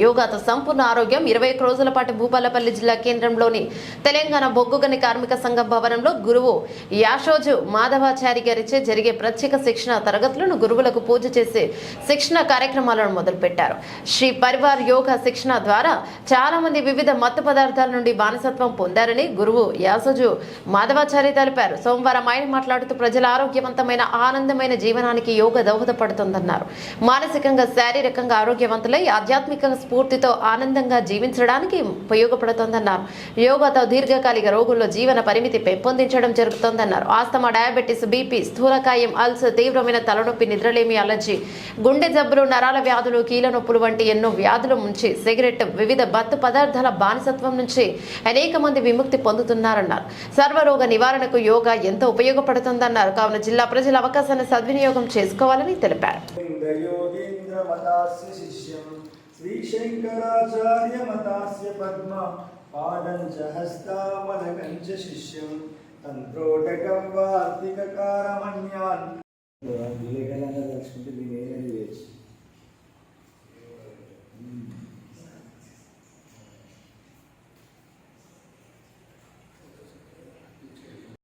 యోగాతో సంపూర్ణ ఆరోగ్యం 21 రోజుల పాటు భూపాలపల్లి జిల్లా కేంద్రంలోని తెలంగాణ బొగ్గుగని కార్మిక సంఘం భవనంలో గురువు యాషోజు మాధవాచారి గారిచే జరిగే ప్రత్యేక శిక్షణ తరగతులను గురువులకు పూజ చేసి శిక్షణ కార్యక్రమాలను మొదలుపెట్టారు. శ్రీ పరివార్ యోగా శిక్షణ ద్వారా చాలా మంది వివిధ మత్తు పదార్థాల నుండి బానిసత్వం పొందారని గురువు యాసోజు మాధవాచారి తెలిపారు. సోమవారం ఆయన మాట్లాడుతూ ప్రజల ఆరోగ్యవంతమైన ఆనందమైన జీవనానికి యోగా దోహదపడుతుందన్నారు. మానసికంగా శారీరకంగా ఆరోగ్యవంతులై ఆధ్యాత్మిక స్ఫూర్తితో ఆనందంగా జీవించడానికి ఉపయోగపడుతోందన్నారు. యోగాతో దీర్ఘకాలిక రోగుల్లో జీవన పరిమితి పెంపొందించడం జరుగుతోందన్నారు. ఆస్తమా, డయాబెటిస్, బీపీ, స్థూలకాయం, అల్సర్, తీవ్రమైన తలనొప్పి, నిద్రలేమి, అలర్జీ, గుండె జబ్బులు, నరాల వ్యాధులు, కీళ్ళ నొప్పులు వంటి ఎన్నో వ్యాధుల నుంచి సిగరెట్, వివిధ మత్తు పదార్థాల బానిసత్వం నుంచి అనేక మంది విముక్తి పొందుతున్నారన్నారు. సర్వరోగ నివారణకు యోగా ఎంతో ఉపయోగపడుతుందన్నారు. కావున జిల్లా ప్రజల అవకాశాన్ని సద్వినియోగం చేసుకోవాలని తెలిపారు. వివేకానంద